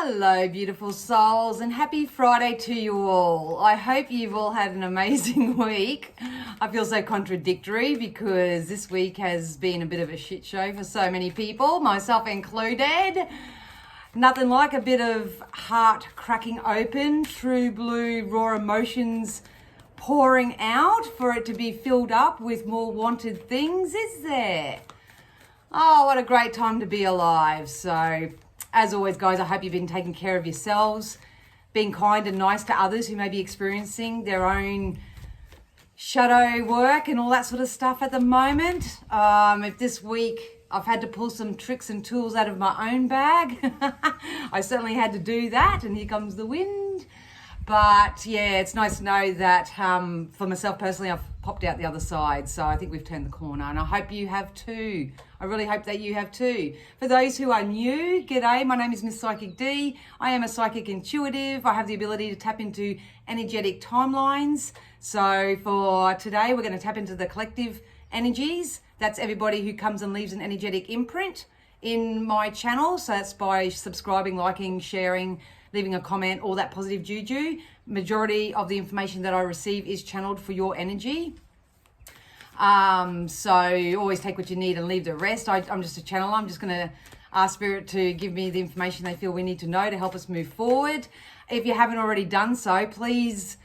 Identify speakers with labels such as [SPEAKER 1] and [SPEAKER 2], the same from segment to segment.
[SPEAKER 1] Hello, beautiful souls, and happy Friday to you all. I hope you've all had an amazing week. I feel so contradictory because this week has been a bit of a shit show for so many people, myself included. Nothing like a bit of heart cracking open, true blue raw emotions pouring out for it to be filled up with more wanted things, is there? Oh, what a great time to be alive. So, as always, guys, I hope you've been taking care of yourselves, being kind and nice to others who may be experiencing their own shadow work and all that sort of stuff at the moment. If this week I've had to pull some tricks and tools out of my own bag, I certainly had to do that, and here comes the wind. But yeah, it's nice to know that for myself personally, I've popped out the other side. So I think we've turned the corner, and I hope you have too. I really hope that you have too. For those who are new, g'day, my name is Miss Psychic D. I am a psychic intuitive. I have the ability to tap into energetic timelines. So for today, we're going to tap into the collective energies. That's everybody who comes and leaves an energetic imprint in my channel. So that's by subscribing, liking, sharing, leaving a comment, all that positive juju. Majority of the information that I receive is channeled for your energy. So always take what you need and leave the rest. I'm just a channeler. I'm just going to ask Spirit to give me the information they feel we need to know to help us move forward. If you haven't already done so, please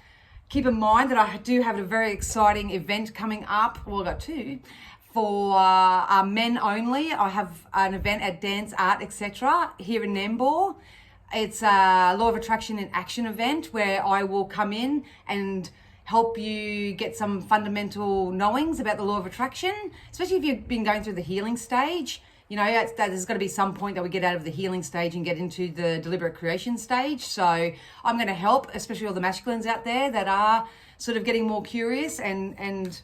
[SPEAKER 1] keep in mind that I do have a very exciting event coming up. Well, I've got two. For men only, I have an event at Dance Art Etc. here in Nambour. It's a Law of Attraction in Action event where I will come in and help you get some fundamental knowings about the Law of Attraction, especially if you've been going through the healing stage. You know, there's got to be some point that we get out of the healing stage and get into the deliberate creation stage. So I'm going to help, especially all the masculines out there that are sort of getting more curious and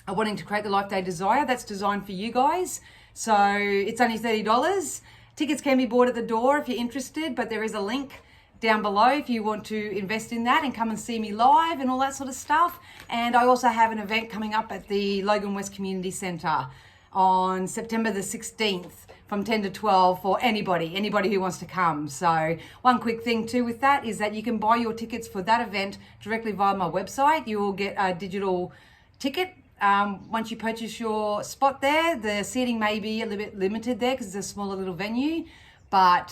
[SPEAKER 1] are wanting to create the life they desire. That's designed for you guys. So it's only $30. Tickets can be bought at the door if you're interested, but there is a link down below if you want to invest in that and come and see me live and all that sort of stuff. And I also have an event coming up at the Logan West Community Centre on September the 16th from 10 to 12 for anybody who wants to come. So one quick thing too with that is that you can buy your tickets for that event directly via my website. You will get a digital ticket. Once you purchase your spot there, the seating may be a little bit limited there because it's a smaller little venue. But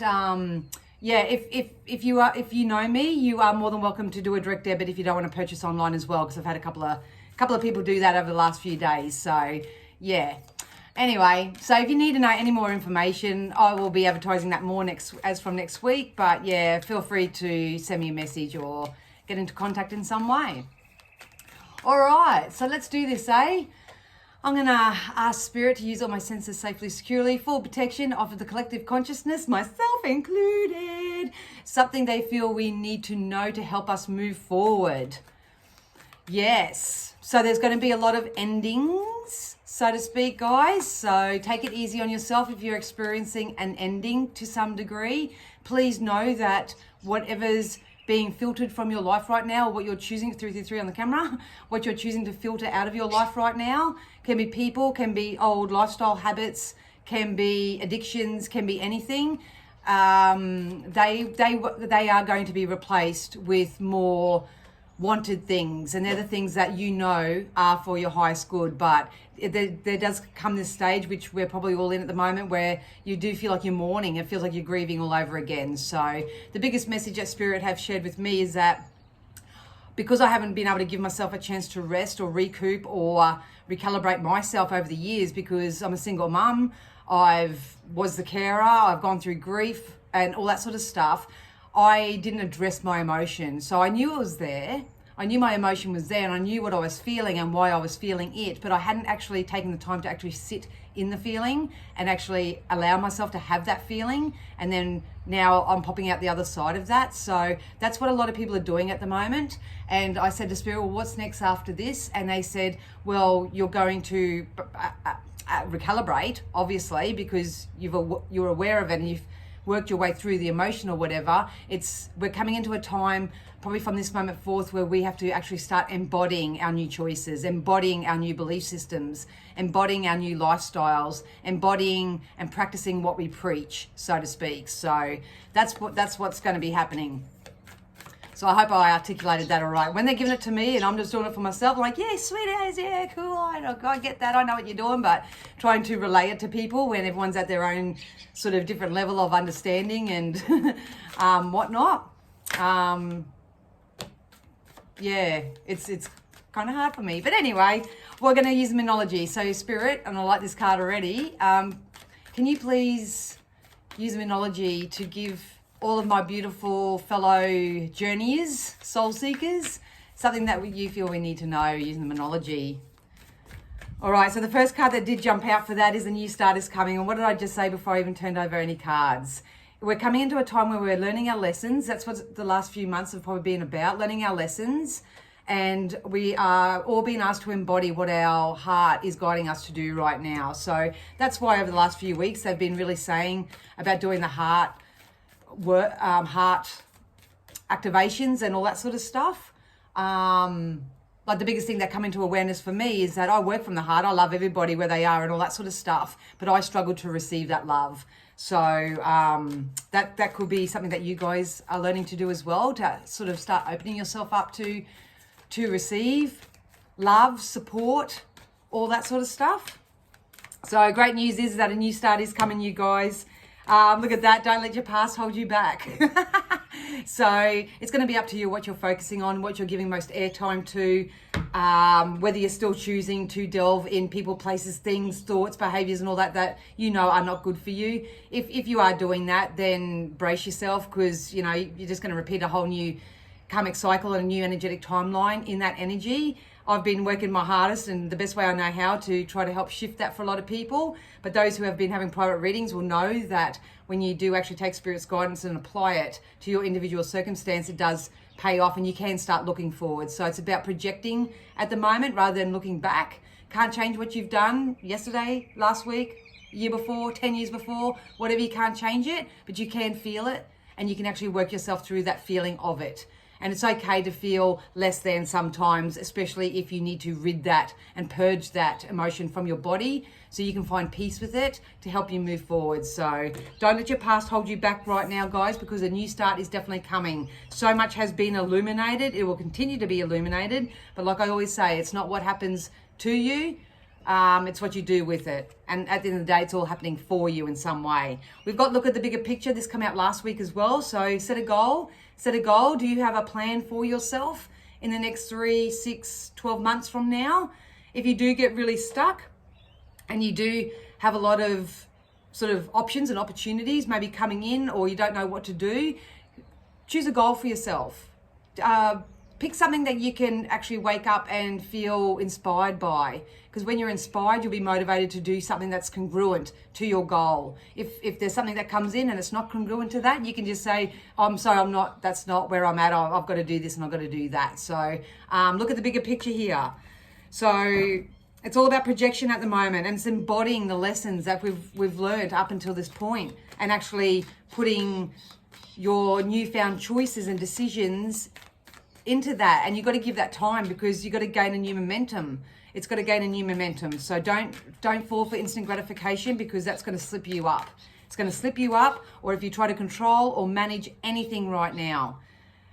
[SPEAKER 1] yeah, if you know me, you are more than welcome to do a direct debit if you don't want to purchase online as well, because I've had a couple of people do that over the last few days. So yeah. Anyway, so if you need to know any more information, I will be advertising that more as from next week. But yeah, feel free to send me a message or get into contact in some way. All right, so let's do this, eh? I'm going to ask Spirit to use all my senses safely, securely, full protection of the collective consciousness, myself included. Something they feel we need to know to help us move forward. Yes, so there's going to be a lot of endings, so to speak, guys. So take it easy on yourself if you're experiencing an ending to some degree. Please know that whatever's being filtered from your life right now, or what you're choosing, 333 on the camera, what you're choosing to filter out of your life right now, can be people, can be old lifestyle habits, can be addictions, can be anything. They are going to be replaced with more wanted things, and they're the things that you know are for your highest good. But there does come this stage, which we're probably all in at the moment, where you do feel like you're mourning. It feels like you're grieving all over again. So the biggest message that Spirit have shared with me is that because I haven't been able to give myself a chance to rest or recoup or recalibrate myself over the years, because I'm a single mum, was the carer, I've gone through grief and all that sort of stuff, I didn't address my emotion. So I knew it was there. I knew my emotion was there, and I knew what I was feeling and why I was feeling it, but I hadn't actually taken the time to actually sit in the feeling and actually allow myself to have that feeling. And then now I'm popping out the other side of that. So that's what a lot of people are doing at the moment. And I said to Spirit, well, what's next after this? And they said, well, you're going to recalibrate, obviously, because you're aware of it, and worked your way through the emotion or whatever. We're coming into a time, probably from this moment forth, where we have to actually start embodying our new choices, embodying our new belief systems, embodying our new lifestyles, embodying and practicing what we preach, so to speak. So that's what's going to be happening. So I hope I articulated that all right. When they're giving it to me and I'm just doing it for myself, I'm like, yeah, sweet as, yeah, cool, I get that, I know what you're doing, but trying to relay it to people when everyone's at their own sort of different level of understanding and whatnot. Yeah, it's kind of hard for me. But anyway, we're going to use Monology. So Spirit, and I like this card already, can you please use Monology to give all of my beautiful fellow journeyers, soul seekers, something that you feel we need to know using the Monology. All right, so the first card that did jump out for that is a new start is coming. And what did I just say before I even turned over any cards? We're coming into a time where we're learning our lessons. That's what the last few months have probably been about, learning our lessons. And we are all being asked to embody what our heart is guiding us to do right now. So that's why over the last few weeks, they've been really saying about doing the heart activations and all that sort of stuff. Like the biggest thing that come into awareness for me is that I work from the heart. I love everybody where they are and all that sort of stuff, but I struggle to receive that love. So that could be something that you guys are learning to do as well, to sort of start opening yourself up to receive love, support, all that sort of stuff. So great news is that a new start is coming, you guys. Look at that. Don't let your past hold you back. So it's going to be up to you what you're focusing on, what you're giving most airtime to, whether you're still choosing to delve in people, places, things, thoughts, behaviors, and all that you know are not good for you. If you are doing that, then brace yourself, because you know you're just going to repeat a whole new karmic cycle and a new energetic timeline in that energy. I've been working my hardest and the best way I know how to try to help shift that for a lot of people. But those who have been having private readings will know that when you do actually take Spirit's guidance and apply it to your individual circumstance, it does pay off and you can start looking forward. So it's about projecting at the moment rather than looking back. Can't change what you've done yesterday, last week, year before, 10 years before, whatever, you can't change it, but you can feel it and you can actually work yourself through that feeling of it. And it's okay to feel less than sometimes, especially if you need to rid that and purge that emotion from your body so you can find peace with it to help you move forward. So don't let your past hold you back right now, guys, because a new start is definitely coming. So much has been illuminated. It will continue to be illuminated. But like I always say, it's not what happens to you. It's what you do with it. And at the end of the day, it's all happening for you in some way. We've got look at the bigger picture. This came out last week as well. So set a goal. Set a goal. Do you have a plan for yourself in the next 3, 6, 12 months from now? If you do get really stuck and you do have a lot of sort of options and opportunities maybe coming in, or you don't know what to do, choose a goal for yourself. Pick something that you can actually wake up and feel inspired by. Because when you're inspired, you'll be motivated to do something that's congruent to your goal. If there's something that comes in and it's not congruent to that, you can just say, oh, I'm sorry, that's not where I'm at. I've got to do this and I've got to do that. So look at the bigger picture here. So it's all about projection at the moment, and it's embodying the lessons that we've learned up until this point and actually putting your newfound choices and decisions into that. And you've got to give that time, because you've got to gain a new momentum. It's got to gain a new momentum. So don't fall for instant gratification, because that's going to slip you up. It's going to slip you up, or if you try to control or manage anything right now,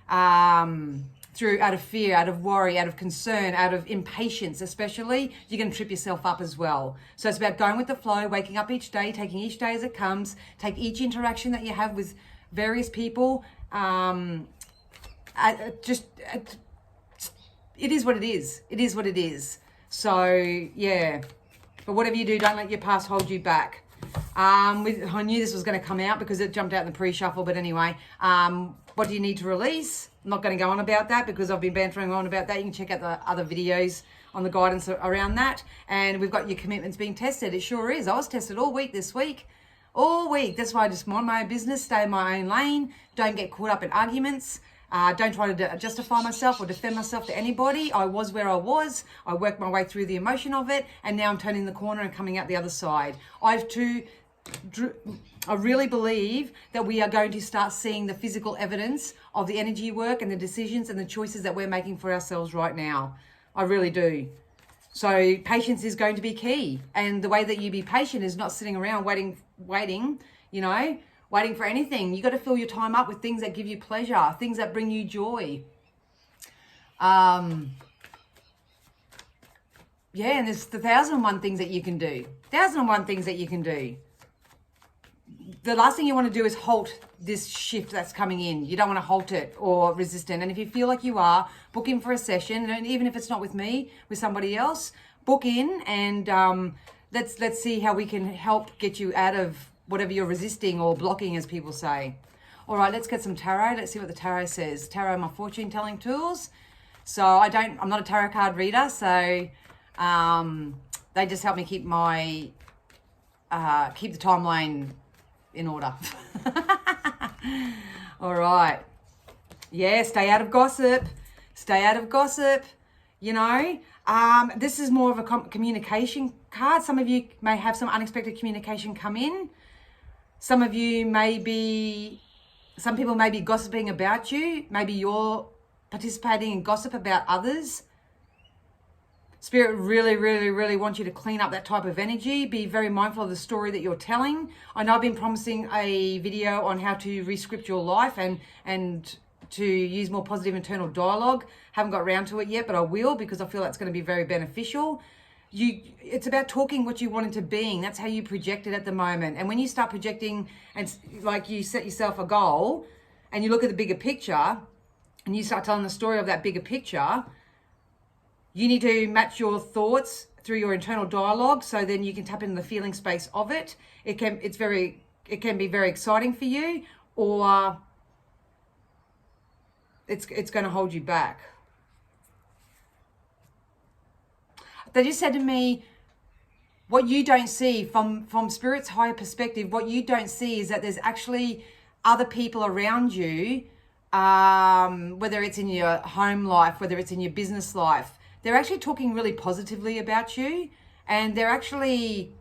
[SPEAKER 1] out of fear, out of worry, out of concern, out of impatience especially, you're going to trip yourself up as well. So it's about going with the flow, waking up each day, taking each day as it comes, take each interaction that you have with various people. It is what it is. It is what it is. So yeah, but whatever you do, don't let your past hold you back. I knew this was going to come out because it jumped out in the pre-shuffle, but anyway, what do you need to release? I'm not going to go on about that because I've been bantering on about that. You can check out the other videos on the guidance around that. And we've got your commitments being tested. It sure is. I was tested all week this week. All week. That's why I just mind my own business, stay in my own lane, don't get caught up in arguments. Don't try to justify myself or defend myself to anybody. I was where I was. I worked my way through the emotion of it, and now I'm turning the corner and coming out the other side. I have to I really believe that we are going to start seeing the physical evidence of the energy work and the decisions and the choices that we're making for ourselves right now. I really do. So patience is going to be key. And the way that you be patient is not sitting around waiting, waiting for anything. You got to fill your time up with things that give you pleasure, things that bring you joy. Yeah, and there's the 1,001 things that you can do. 1,001 things that you can do. The last thing you want to do is halt this shift that's coming in. You don't want to halt it or resist it. And if you feel like you are, book in for a session. And even if it's not with me, with somebody else, book in and let's see how we can help get you out of whatever you're resisting or blocking, as people say. All right, let's get some tarot. Let's see what the tarot says. Tarot, my fortune telling tools. So I'm not a tarot card reader, so they just help me keep my keep the timeline in order. All right. Yeah, stay out of gossip. Stay out of gossip. This is more of a communication card. Some of you may have some unexpected communication come in. Some people may be gossiping about you. Maybe you're participating in gossip about others. Spirit really, really, really wants you to clean up that type of energy. Be very mindful of the story that you're telling. I know I've been promising a video on how to re-script your life and to use more positive internal dialogue. Haven't got around to it yet, but I will, because I feel that's going to be very beneficial. It's about talking what you want into being. That's how you project it at the moment. And when you start projecting and like you set yourself a goal and you look at the bigger picture and you start telling the story of that bigger picture, you need to match your thoughts through your internal dialogue, so then you can tap into the feeling space of it. It can be very exciting for you, or it's going to hold you back. They just said to me, what you don't see from Spirit's higher perspective, what you don't see is that there's actually other people around you, whether it's in your home life, whether it's in your business life. They're actually talking really positively about you, and they're actually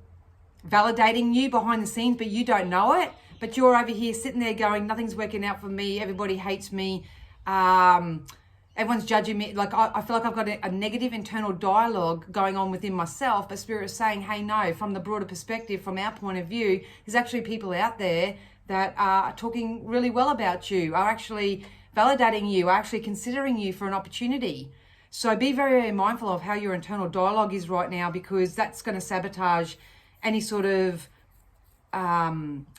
[SPEAKER 1] validating you behind the scenes, but you don't know it. But you're over here sitting there going, nothing's working out for me. Everybody hates me. Everyone's judging me. Like I feel like I've got a negative internal dialogue going on within myself, but Spirit is saying, hey, no, from the broader perspective, from our point of view, there's actually people out there that are talking really well about you, are actually validating you, are actually considering you for an opportunity. So be very, very mindful of how your internal dialogue is right now, because that's going to sabotage any sort of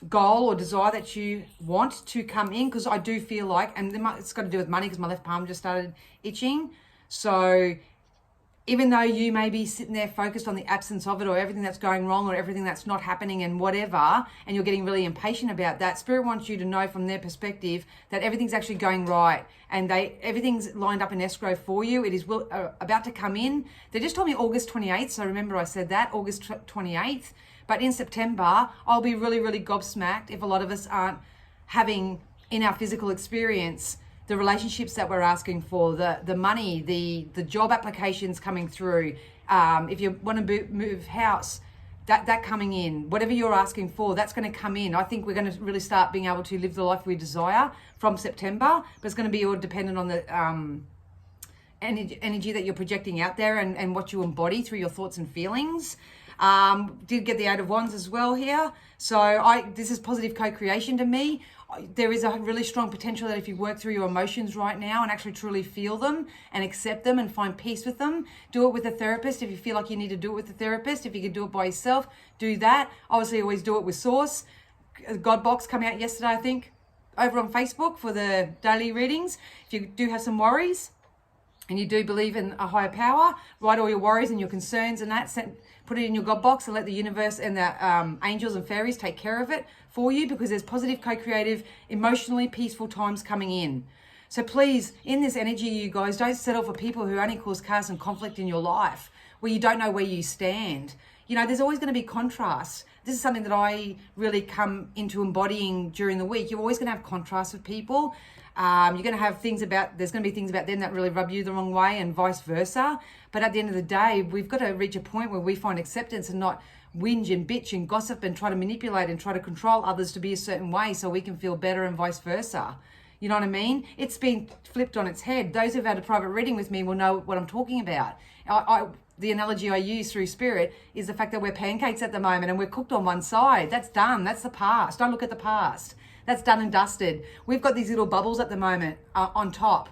[SPEAKER 1] goal or desire that you want to come in. Because I do feel like, and it's got to do with money, because my left palm just started itching. So even though you may be sitting there focused on the absence of it, or everything that's going wrong, or everything that's not happening and whatever, and you're getting really impatient about that, Spirit wants you to know from their perspective that everything's actually going right, and everything's lined up in escrow for you. It is about to come in. They just told me August 28th, so remember I said that, August 28th. But in September, I'll be really, really gobsmacked if a lot of us aren't having in our physical experience the relationships that we're asking for, the money, the job applications coming through. If you want to move house, that coming in, whatever you're asking for, that's going to come in. I think we're going to really start being able to live the life we desire from September, but it's going to be all dependent on the energy that you're projecting out there and what you embody through your thoughts and feelings. Did get the Eight of Wands as well here. So this is positive co-creation to me. There is a really strong potential that if you work through your emotions right now and actually truly feel them and accept them and find peace with them, do it with a therapist. If you feel like you need to do it with a therapist, if you can do it by yourself, do that. Obviously, always do it with Source. God Box came out yesterday, I think, over on Facebook for the daily readings. If you do have some worries and you do believe in a higher power, write all your worries and your concerns and that, put it in your God Box and let the universe and the angels and fairies take care of it for you, because there's positive, co-creative, emotionally peaceful times coming in. So please, in this energy, you guys, don't settle for people who only cause chaos and conflict in your life, where you don't know where you stand. You know, there's always going to be contrast. This is something that I really come into embodying during the week. You're always going to have contrast with people. You're going to have there's going to be things about them that really rub you the wrong way, and vice versa. But at the end of the day, we've got to reach a point where we find acceptance and not whinge and bitch and gossip and try to manipulate and try to control others to be a certain way so we can feel better and vice versa. You know what I mean? It's been flipped on its head. Those who've had a private reading with me will know what I'm talking about. The analogy I use through spirit is the fact that we're pancakes at the moment and we're cooked on one side. That's done. That's the past. Don't look at the past. That's done and dusted. We've got these little bubbles at the moment on top,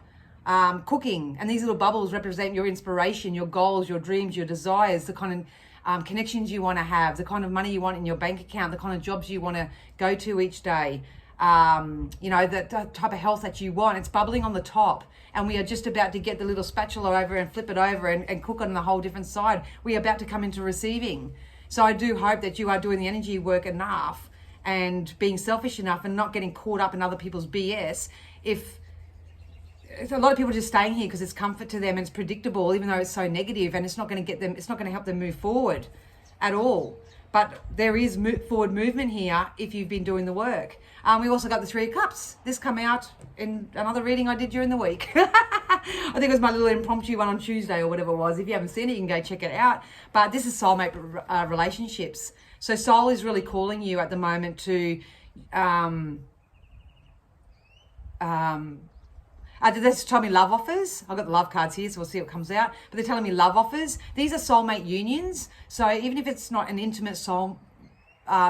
[SPEAKER 1] cooking. And these little bubbles represent your inspiration, your goals, your dreams, your desires, the kind of connections you want to have, the kind of money you want in your bank account, the kind of jobs you want to go to each day. The type of health that you want. It's bubbling on the top, and we are just about to get the little spatula over and flip it over and cook on the whole different side. We are about to come into receiving. So I do hope that you are doing the energy work enough and being selfish enough and not getting caught up in other people's BS. If a lot of people are just staying here because it's comfort to them and it's predictable, even though it's so negative, and it's not going to help them move forward at all. But there is forward movement here if you've been doing the work. We also got the Three of Cups. This come out in another reading I did during the week. I think it was my little impromptu one on Tuesday or whatever it was. If you haven't seen it, you can go check it out. But this is soulmate relationships. So soul is really calling you at the moment to... They told me love offers. I've got the love cards here, so we'll see what comes out. But they're telling me love offers. These are soulmate unions. So even if it's not an intimate soul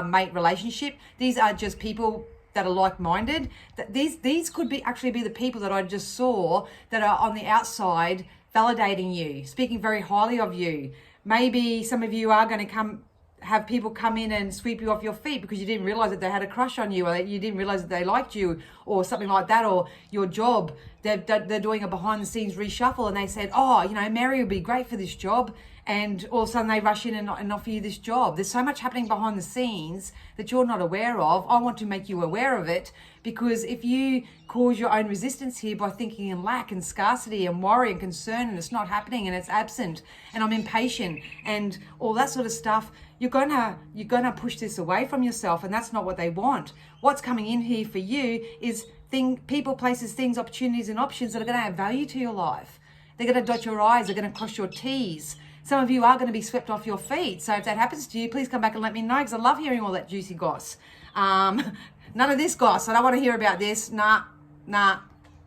[SPEAKER 1] mate relationship, these are just people that are like-minded. These could actually be the people that I just saw that are on the outside validating you, speaking very highly of you. Maybe some of you are going to have people come in and sweep you off your feet because you didn't realize that they had a crush on you, or that you didn't realize that they liked you, or something like that. Or your job, they're doing a behind the scenes reshuffle and they said, oh, Mary would be great for this job, and all of a sudden they rush in and offer you this job. There's so much happening behind the scenes that you're not aware of. I want to make you aware of it, because if you cause your own resistance here by thinking in lack and scarcity and worry and concern, and it's not happening and it's absent and I'm impatient and all that sort of stuff, you're gonna push this away from yourself, and that's not what they want. What's coming in here for you is people, places, things, opportunities, and options that are going to add value to your life. They're going to dot your I's, they're going to cross your T's. Some of you are going to be swept off your feet. So if that happens to you, please come back and let me know, because I love hearing all that juicy goss. None of this goss. I don't want to hear about this. Nah.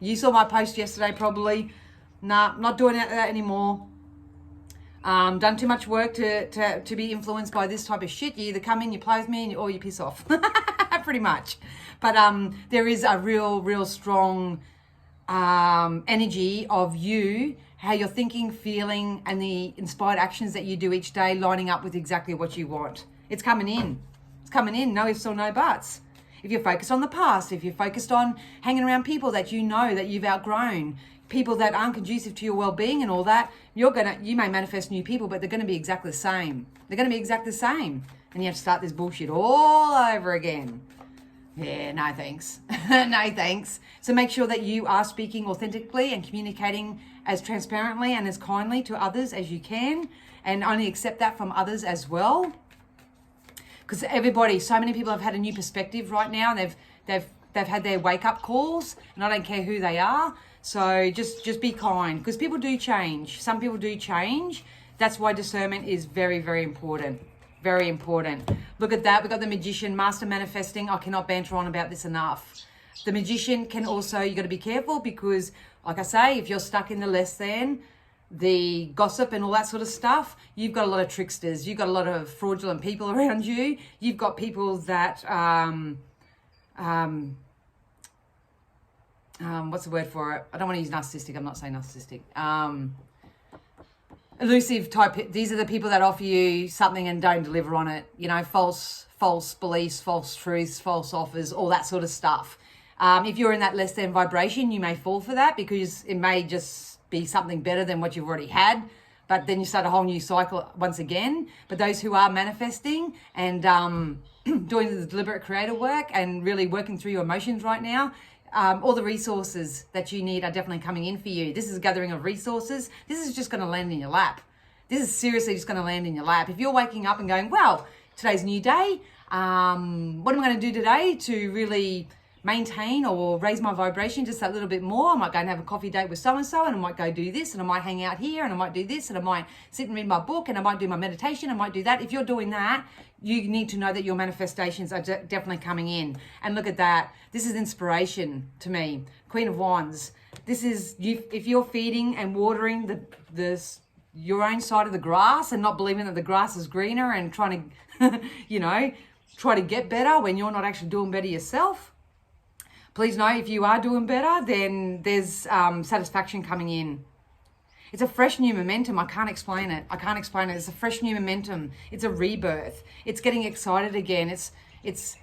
[SPEAKER 1] You saw my post yesterday probably. Nah, not doing that anymore. Done too much work to be influenced by this type of shit. You either come in, you play with me, or you piss off. Pretty much. But there is a real strong energy of you, how you're thinking, feeling, and the inspired actions that you do each day lining up with exactly what you want. It's coming in. It's coming in. No ifs or no buts. If you're focused on the past, if you're focused on hanging around people that you know that you've outgrown, people that aren't conducive to your well-being and all that, you may manifest new people, but they're going to be exactly the same. They're going to be exactly the same. And you have to start this bullshit all over again. Yeah, no thanks. No thanks. So make sure that you are speaking authentically and communicating as transparently and as kindly to others as you can, and only accept that from others as well. Because so many people have had a new perspective right now, and they've had their wake-up calls, and I don't care who they are. So just be kind, because people do change. Some people do change. That's why discernment is very, very important. Very important. Look at that. We've got the Magician, Master Manifesting. I cannot banter on about this enough. The Magician can also, you got to be careful, because, like I say, if you're stuck in the less than, the gossip and all that sort of stuff, you've got a lot of tricksters. You've got a lot of fraudulent people around you. You've got people that, what's the word for it? I don't want to use narcissistic. I'm not saying narcissistic. Elusive type. These are the people that offer you something and don't deliver on it. False beliefs, false truths, false offers, all that sort of stuff. If you're in that less than vibration, you may fall for that, because it may just be something better than what you've already had. But then you start a whole new cycle once again. But those who are manifesting and doing the deliberate creative work and really working through your emotions right now, all the resources that you need are definitely coming in for you. This is a gathering of resources. This is just going to land in your lap. This is seriously just going to land in your lap. If you're waking up and going, well, today's a new day. What am I going to do today to really maintain or raise my vibration just a little bit more. I might go and have a coffee date with so-and-so, and I might go do this, and I might hang out here, and I might do this, and I might sit and read my book, and I might do my meditation, I might do that. If you're doing that, you need to know that your manifestations are definitely coming in. And look at that. This is inspiration to me. Queen of Wands. This is, if you're feeding and watering your own side of the grass and not believing that the grass is greener and trying to, try to get better when you're not actually doing better yourself, please know if you are doing better, then there's satisfaction coming in. It's a fresh new momentum. I can't explain it. It's a fresh new momentum. It's a rebirth. It's getting excited again. It's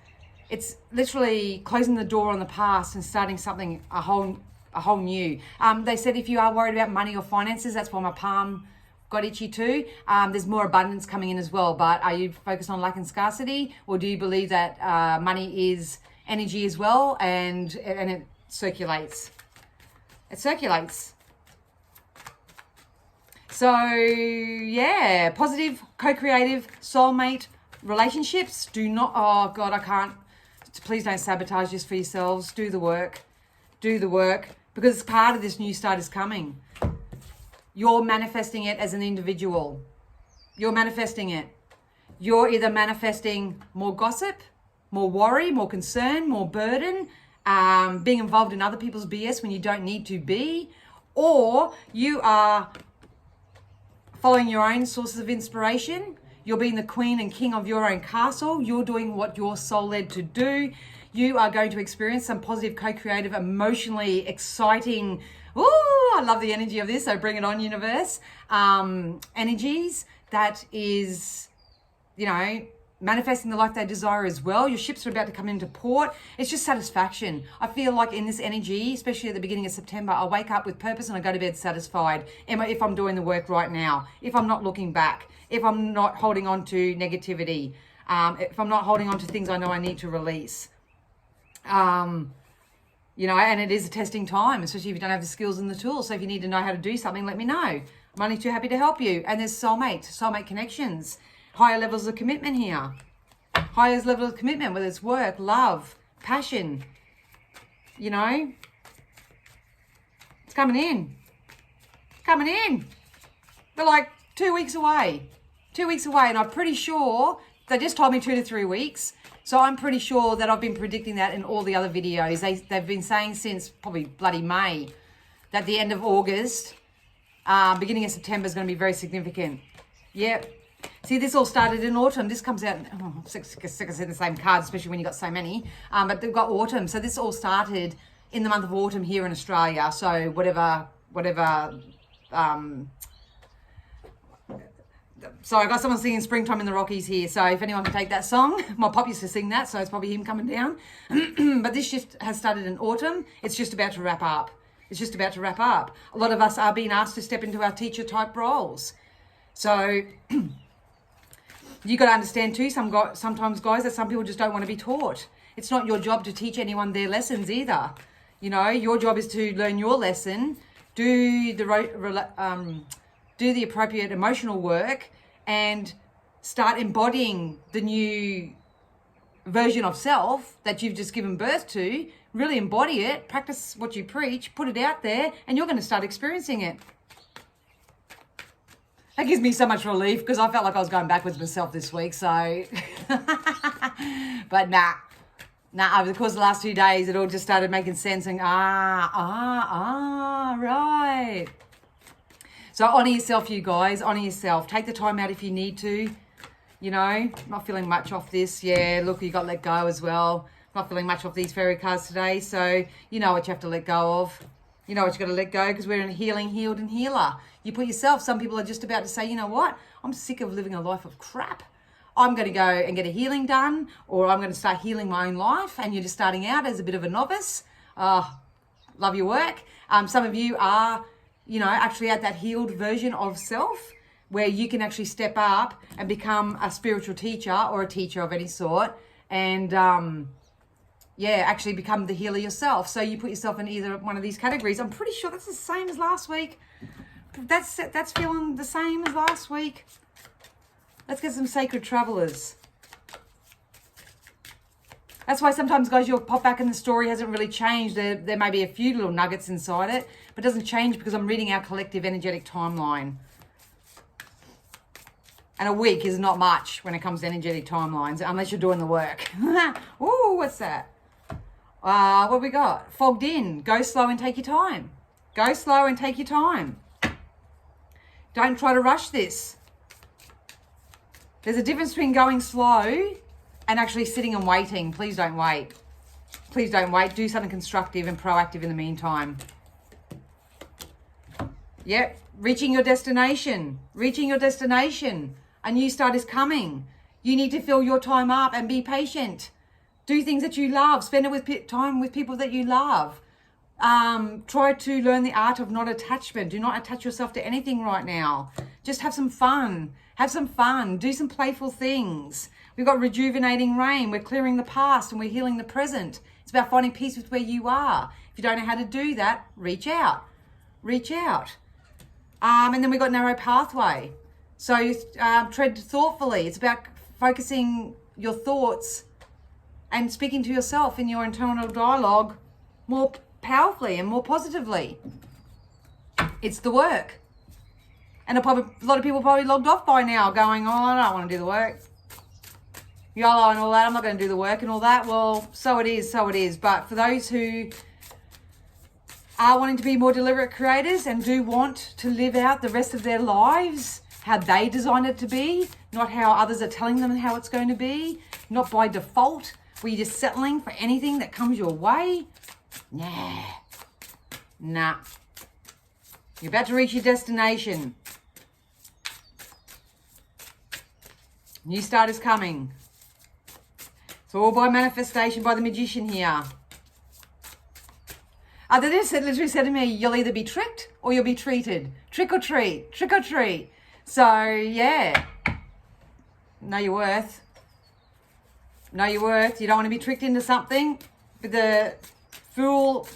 [SPEAKER 1] literally closing the door on the past and starting something a whole new. They said if you are worried about money or finances, that's why my palm got itchy too. There's more abundance coming in as well. But are you focused on lack and scarcity, or do you believe that money is energy as well, and it circulates? It circulates. So yeah, positive, co-creative, soulmate relationships. Do not, oh God, I can't. Please don't sabotage this for yourselves. Do the work. Do the work, because part of this new start is coming. You're manifesting it as an individual. You're manifesting it. You're either manifesting more gossip, more worry, more concern, more burden, being involved in other people's BS when you don't need to be, or you are following your own sources of inspiration. You're being the queen and king of your own castle. You're doing what your soul led to do. You are going to experience some positive, co-creative, emotionally exciting, ooh, I love the energy of this, so bring it on, universe, energies that is, manifesting the life they desire as well. Your ships are about to come into port. It's just satisfaction. I feel like in this energy, especially at the beginning of September, I wake up with purpose and I go to bed satisfied. If I'm doing the work right now, if I'm not looking back, if I'm not holding on to negativity, if I'm not holding on to things I know I need to release. And it is a testing time, especially if you don't have the skills and the tools. So if you need to know how to do something, let me know. I'm only too happy to help you. And there's soulmate connections. Higher levels of commitment here. Highest level of commitment, whether it's work, love, passion. It's coming in. It's coming in. We're like 2 weeks away. 2 weeks away, and I'm pretty sure, they just told me 2 to 3 weeks. So I'm pretty sure that I've been predicting that in all the other videos. They've been saying since probably bloody May that the end of August, beginning of September is going to be very significant. Yep. See, this all started in autumn. This comes out, sick of seeing the same cards, especially when you've got so many. But they've got autumn. So this all started in the month of autumn here in Australia. So whatever. So I got someone singing Springtime in the Rockies here. So if anyone can take that song, my pop used to sing that. So it's probably him coming down. But this shift has started in autumn. It's just about to wrap up. A lot of us are being asked to step into our teacher type roles. So you got to understand too, sometimes guys, that some people just don't want to be taught. It's not your job to teach anyone their lessons either. Your job is to learn your lesson, do the appropriate emotional work, and start embodying the new version of self that you've just given birth to. Really embody it, practice what you preach, put it out there, and you're going to start experiencing it. That gives me so much relief, because I felt like I was going backwards myself this week. So, but nah, over the course of the last 2 days, it all just started making sense and right. So honor yourself, you guys, honor yourself. Take the time out if you need to, not feeling much off this. Yeah, look, you got let go as well. Not feeling much off these fairy cards today. So you know what you have to let go of. You know what you got to let go, because we're in healing, healed, and healer. You put yourself, some people are just about to say, you know what? I'm sick of living a life of crap. I'm going to go and get a healing done, or I'm going to start healing my own life. And you're just starting out as a bit of a novice. Love your work. Some of you are, actually at that healed version of self, where you can actually step up and become a spiritual teacher or a teacher of any sort. And, actually become the healer yourself. So you put yourself in either one of these categories. I'm pretty sure that's the same as last week. That's feeling the same as last week. Let's get some sacred travelers. That's why sometimes, guys, you'll pop back and the story hasn't really changed. There may be a few little nuggets inside it, but it doesn't change because I'm reading our collective energetic timeline. And a week is not much when it comes to energetic timelines, unless you're doing the work. Ooh, what's that? What have we got? Fogged in. Go slow and take your time. Go slow and take your time. Don't try to rush this. There's a difference between going slow and actually sitting and waiting. Please don't wait. Please don't wait. Do something constructive and proactive in the meantime. Yep. Reaching your destination. Reaching your destination. A new start is coming. You need to fill your time up and be patient. Do things that you love. Spend it with time with people that you love. Try to learn the art of not attachment. Do not attach yourself to anything right now. Just have some fun. Have some fun. Do some playful things. We've got rejuvenating rain. We're clearing the past and we're healing the present. It's about finding peace with where you are. If you don't know how to do that, reach out. Reach out. And then we've got narrow pathway. So tread thoughtfully. It's about focusing your thoughts and speaking to yourself in your internal dialogue more powerfully and more positively. It's the work. And a lot of people probably logged off by now going, oh, I don't want to do the work. YOLO and all that. I'm not going to do the work and all that. Well, so it is, so it is. But for those who are wanting to be more deliberate creators and do want to live out the rest of their lives how they designed it to be, not how others are telling them how it's going to be, not by default, where you're just settling for anything that comes your way. Nah. You're about to reach your destination. New start is coming. It's all by manifestation, by the magician here. They just literally said to me, you'll either be tricked or you'll be treated. Trick or treat. Trick or treat. So, yeah. Know your worth. Know your worth. You don't want to be tricked into something with the full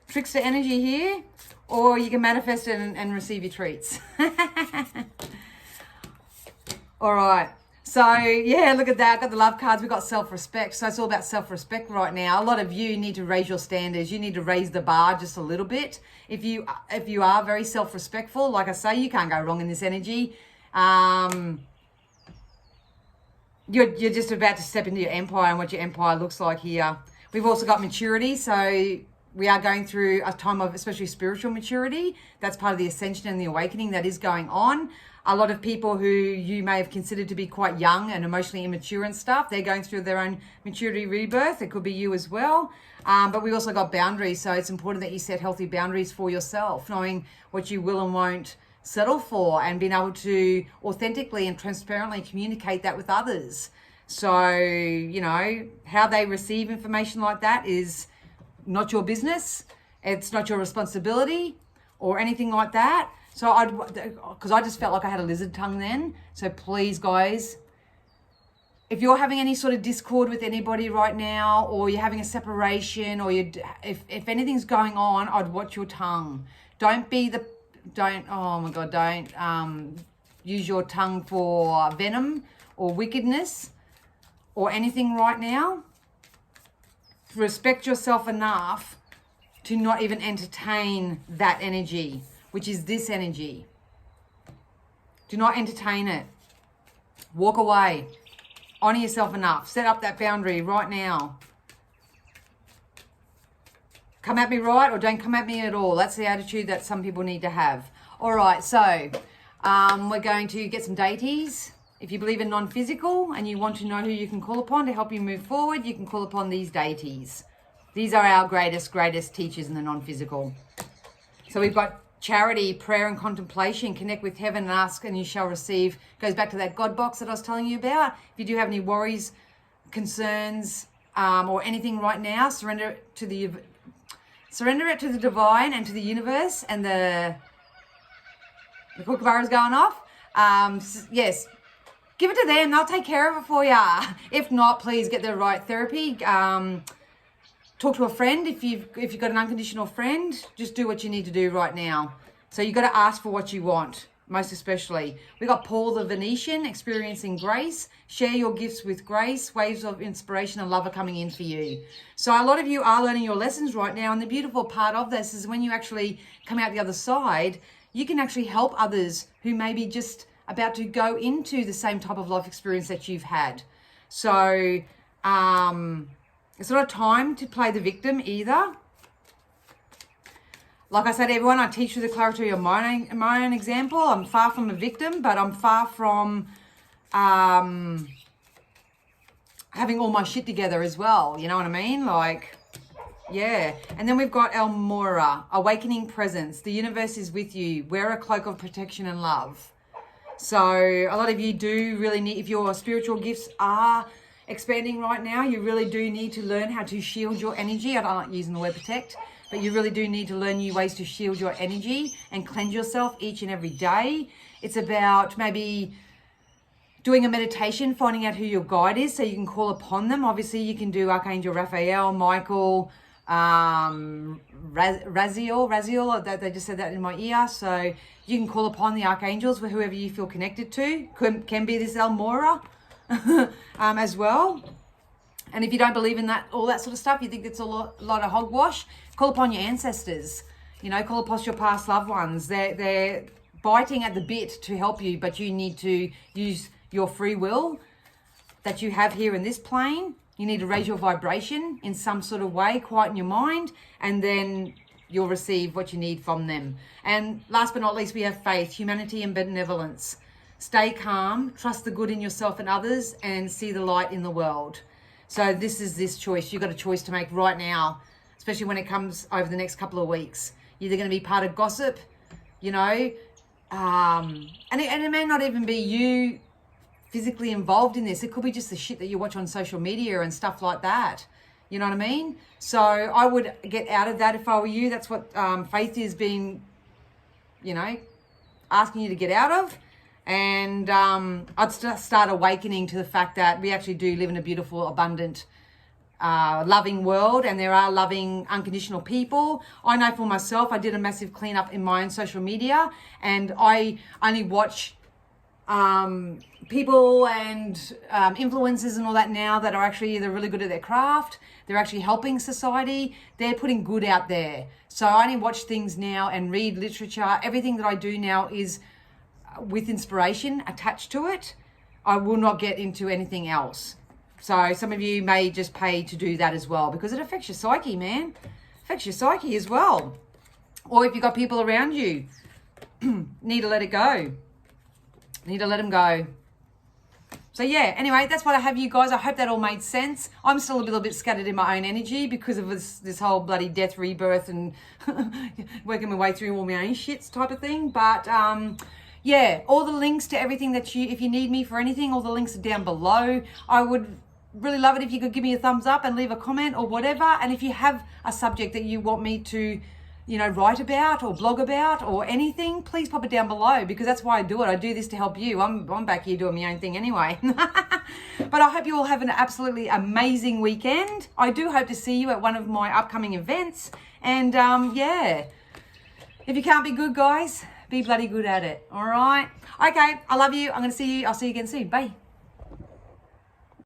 [SPEAKER 1] trickster energy here, or you can manifest it and receive your treats. All right. So, yeah, look at that. Got the love cards. We've got self-respect. So it's all about self-respect right now. A lot of you need to raise your standards. You need to raise the bar just a little bit. If you are very self-respectful, like I say, you can't go wrong in this energy. You're just about to step into your empire and what your empire looks like here. We've also got maturity. So we are going through a time of especially spiritual maturity. That's part of the ascension and the awakening that is going on. A lot of people who you may have considered to be quite young and emotionally immature and stuff, they're going through their own maturity rebirth. It could be you as well. But we also got boundaries. So it's important that you set healthy boundaries for yourself, knowing what you will and won't settle for and being able to authentically and transparently communicate that with others. So, you know, how they receive information like that is not your business. It's not your responsibility or anything like that. So because I just felt like I had a lizard tongue then. So please, guys, if you're having any sort of discord with anybody right now, or you're having a separation, or if anything's going on, I'd watch your tongue. Don't use your tongue for venom or wickedness or anything right now. Respect yourself enough to not even entertain that energy, which is this energy. Do not entertain it. Walk away. Honor yourself enough. Set up that boundary right now. Come at me right or don't come at me at all. That's the attitude that some people need to have. All right, so we're going to get some deities. If you believe in non-physical and you want to know who you can call upon to help you move forward, you can call upon these deities. These are our greatest teachers in the non-physical. So we've got charity, prayer and contemplation. Connect with heaven and ask and you shall receive. Goes back to that God box that I was telling you about. If you do have any worries, concerns, or anything right now, surrender it to the divine and to the universe. And the kookaburra's going off. Yes, give it to them. They'll take care of it for you. If not, please get the right therapy. Talk to a friend. If you've got an unconditional friend, just do what you need to do right now. So you've got to ask for what you want. most especially. We got Paul the Venetian, experiencing grace. Share your gifts with grace. Waves of inspiration and love are coming in for you. So a lot of you are learning your lessons right now. And the beautiful part of this is when you actually come out the other side, you can actually help others who may be just about to go into the same type of life experience that you've had. So it's not a time to play the victim either. Like I said, everyone, I teach you the clarity of my own example. I'm far from a victim, but I'm far from having all my shit together as well. You know what I mean? Like, yeah. And then we've got Elmora, awakening presence. The universe is with you. Wear a cloak of protection and love. So a lot of you do really need, if your spiritual gifts are expanding right now, you really do need to learn how to shield your energy. I don't like using the word protect, but you really do need to learn new ways to shield your energy and cleanse yourself each and every day. It's about maybe doing a meditation, finding out who your guide is so you can call upon them. Obviously, you can do Archangel Raphael, Michael, Raziel, they just said that in my ear. So you can call upon the archangels for whoever you feel connected to. Can be this Elmora as well. And if you don't believe in that, all that sort of stuff, you think it's a lot of hogwash, call upon your ancestors. You know, call upon your past loved ones. They're biting at the bit to help you, but you need to use your free will that you have here in this plane. You need to raise your vibration in some sort of way, quieten your mind, and then you'll receive what you need from them. And last but not least, we have faith, humanity, and benevolence. Stay calm, trust the good in yourself and others, and see the light in the world. So this choice. You've got a choice to make right now, especially when it comes over the next couple of weeks. You're either going to be part of gossip, you know, and it may not even be you physically involved in this. It could be just the shit that you watch on social media and stuff like that. You know what I mean? So I would get out of that if I were you. That's what faith is being, you know, asking you to get out of. And I'd start awakening to the fact that we actually do live in a beautiful, abundant, loving world, and there are loving, unconditional people. I know for myself, I did a massive cleanup in my own social media, and I only watch people and influencers and all that now that are actually either really good at their craft, they're actually helping society, they're putting good out there. So I only watch things now and read literature. Everything that I do now is with inspiration attached to it. I will not get into anything else. So some of you may just pay to do that as well, because it affects your psyche, man. It affects your psyche as well. Or if you've got people around you, need to let it go. Need to let them go. So yeah, anyway, that's what I have, you guys. I hope that all made sense. I'm still a little bit scattered in my own energy because of this whole bloody death, rebirth, and working my way through all my own shits type of thing. But yeah, all the links to everything that if you need me for anything, all the links are down below. I would really love it if you could give me a thumbs up and leave a comment or whatever. And if you have a subject that you want me to, you know, write about or blog about or anything, please pop it down below, because that's why I do it. I do this to help you. I'm back here doing my own thing anyway. But I hope you all have an absolutely amazing weekend. I do hope to see you at one of my upcoming events. And yeah, if you can't be good, guys, be bloody good at it. All right. Okay. I love you. I'll see you again soon. Bye.